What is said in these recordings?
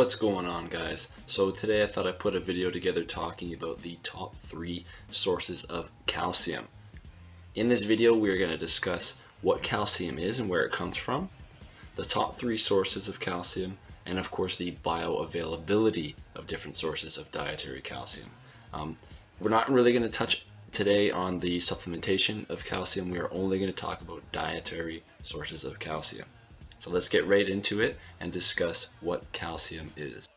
What's going on, guys? So today I thought I'd put a video together talking about the top 3 sources of calcium. In this video we are going to discuss what calcium is and where it comes from, the top 3 sources of calcium, and of course the bioavailability of different sources of dietary calcium. We're not really going to touch today on the supplementation of calcium. We are only going to talk about dietary sources of calcium. So let's get right into it and discuss what calcium is.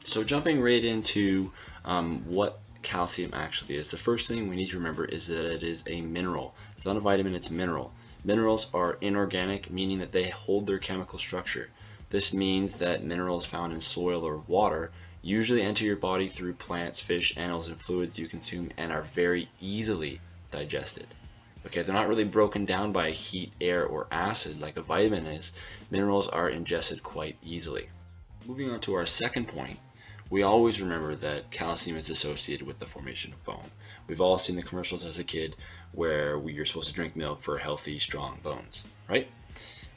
So jumping right into what calcium actually is, the first thing we need to remember is that it is a mineral. It's not a vitamin, it's a mineral. Minerals are inorganic, meaning that they hold their chemical structure. This means that minerals found in soil or water usually enter your body through plants, fish, animals, and fluids you consume and are very easily digested. Okay, they're not really broken down by heat, air, or acid like a vitamin is. Minerals are ingested quite easily. Moving on to our second point, we always remember that calcium is associated with the formation of bone. We've all seen the commercials as a kid where you're supposed to drink milk for healthy, strong bones, right?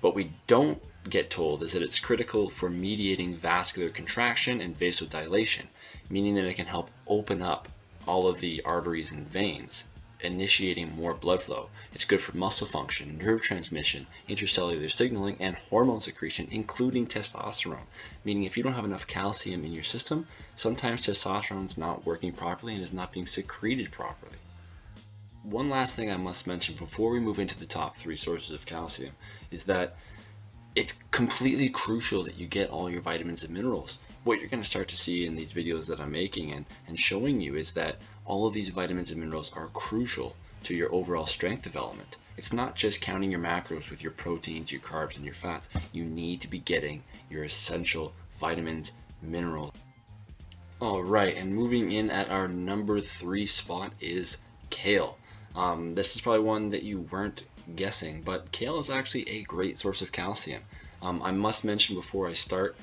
What we don't get told is that it's critical for mediating vascular contraction and vasodilation, meaning that it can help open up all of the arteries and veins, initiating more blood flow. It's good for muscle function, nerve transmission, intercellular signaling, and hormone secretion, including testosterone. Meaning if you don't have enough calcium in your system, sometimes testosterone is not working properly and is not being secreted properly. One last thing I must mention before we move into the top 3 sources of calcium is that it's completely crucial that you get all your vitamins and minerals. What you're going to start to see in these videos that I'm making and showing you is that all of these vitamins and minerals are crucial to your overall strength development. It's not just counting your macros with your proteins, your carbs, and your fats. You need to be getting your essential vitamins, minerals. Alright, and moving in at our number 3 spot is kale. This is probably one that you weren't guessing, but kale is actually a great source of calcium. I must mention before I start,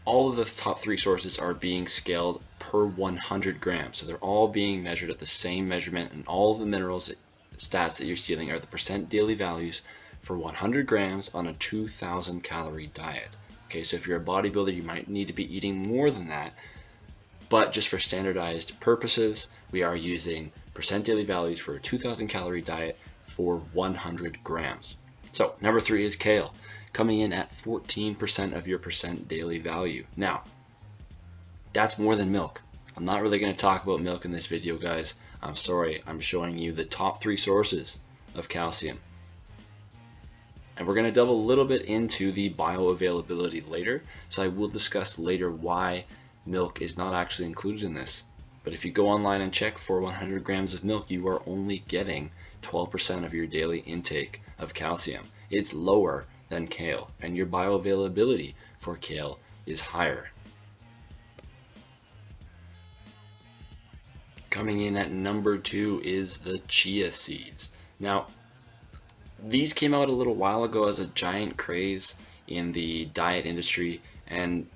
all of the top 3 sources are being scaled per 100 grams. So they're all being measured at the same measurement, and all of the minerals stats that you're stealing are the percent daily values for 100 grams on a 2,000 calorie diet. Okay, so if you're a bodybuilder, you might need to be eating more than that, but just for standardized purposes, we are using percent daily values for a 2,000 calorie diet for 100 grams. So number 3 is kale, coming in at 14% of your percent daily value. Now, that's more than milk. I'm not really going to talk about milk in this video, guys. I'm sorry, I'm showing you the top 3 sources of calcium. And we're going to delve a little bit into the bioavailability later, so I will discuss later why milk is not actually included in this. But if you go online and check for 100 grams of milk, you are only getting 12% of your daily intake of calcium. It's lower than kale, and your bioavailability for kale is higher. Coming in at number 2 is the chia seeds. Now, these came out a little while ago as a giant craze in the diet industry, and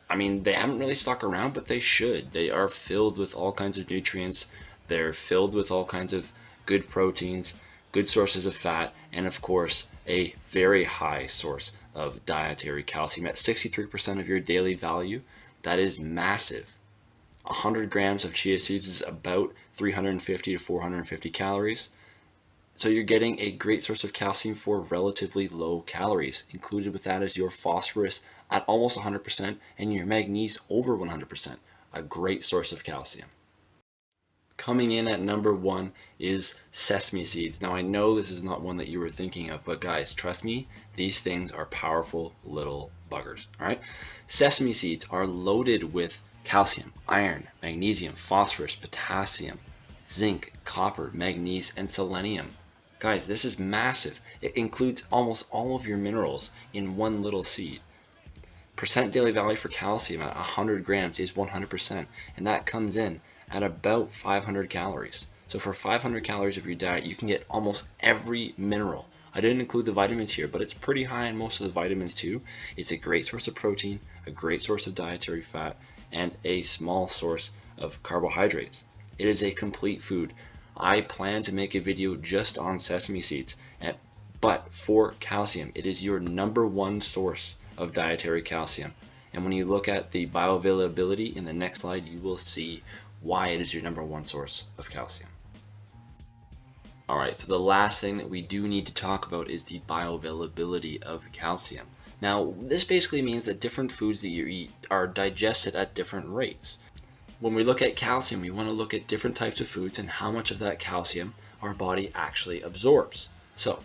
I mean, they haven't really stuck around, but they should. They are filled with all kinds of nutrients. They're filled with all kinds of good proteins, good sources of fat, and of course, a very high source of dietary calcium at 63% of your daily value. That is massive. 100 grams of chia seeds is about 350 to 450 calories. So you're getting a great source of calcium for relatively low calories. Included with that is your phosphorus at almost 100% and your manganese over 100%. A great source of calcium. Coming in at number 1 is sesame seeds. Now I know this is not one that you were thinking of, but guys, trust me, these things are powerful little buggers. Alright? Sesame seeds are loaded with calcium, iron, magnesium, phosphorus, potassium, zinc, copper, manganese, and selenium. Guys, this is massive. It includes almost all of your minerals in one little seed. Percent daily value for calcium at 100 grams is 100%, and that comes in at about 500 calories. So for 500 calories of your diet, you can get almost every mineral. I didn't include the vitamins here, but it's pretty high in most of the vitamins too. It's a great source of protein, a great source of dietary fat, and a small source of carbohydrates. It is a complete food. I plan to make a video just on sesame seeds, but for calcium, it is your number 1 source of dietary calcium. And when you look at the bioavailability in the next slide, you will see why it is your #1 source of calcium. Alright, so the last thing that we do need to talk about is the bioavailability of calcium. Now, this basically means that different foods that you eat are digested at different rates. When we look at calcium, we want to look at different types of foods and how much of that calcium our body actually absorbs. So,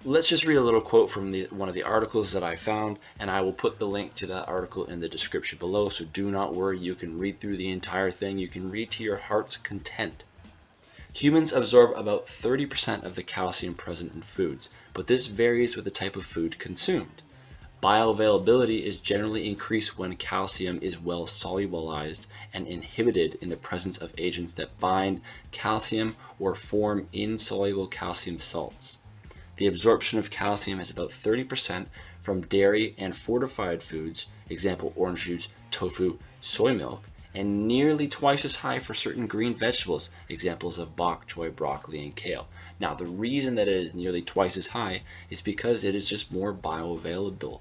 let's just read a little quote from one of the articles that I found, and I will put the link to that article in the description below, so do not worry, you can read through the entire thing, you can read to your heart's content. Humans absorb about 30% of the calcium present in foods, but this varies with the type of food consumed. Bioavailability is generally increased when calcium is well solubilized and inhibited in the presence of agents that bind calcium or form insoluble calcium salts. The absorption of calcium is about 30% from dairy and fortified foods, example orange juice, tofu, soy milk, and nearly twice as high for certain green vegetables, examples of bok choy, broccoli, and kale. Now, the reason that it is nearly twice as high is because it is just more bioavailable.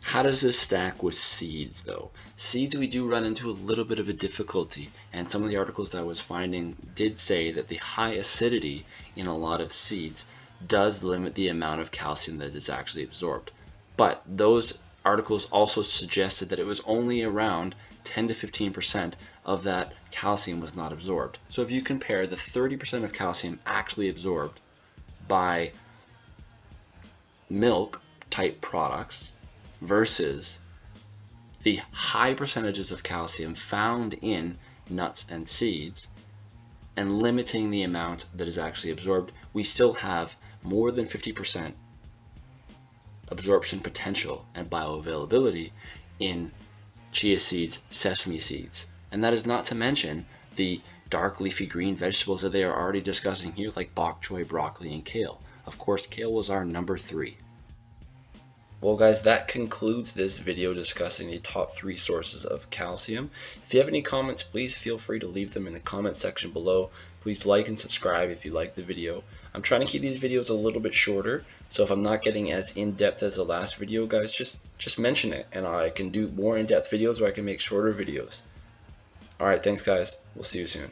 How does this stack with seeds, though? Seeds, we do run into a little bit of a difficulty, and some of the articles I was finding did say that the high acidity in a lot of seeds does limit the amount of calcium that is actually absorbed. But those articles also suggested that it was only around 10 to 15% of that calcium was not absorbed. So if you compare the 30% of calcium actually absorbed by milk type products versus the high percentages of calcium found in nuts and seeds, and limiting the amount that is actually absorbed, we still have more than 50% absorption potential and bioavailability in chia seeds, sesame seeds. And that is not to mention the dark leafy green vegetables that they are already discussing here, like bok choy, broccoli, and kale. Of course, kale was our #3. Well guys, that concludes this video discussing the top 3 sources of calcium. If you have any comments, please feel free to leave them in the comment section below. Please like and subscribe if you like the video. I'm trying to keep these videos a little bit shorter, so if I'm not getting as in-depth as the last video, guys, just mention it, and I can do more in-depth videos or I can make shorter videos. Alright, thanks guys. We'll see you soon.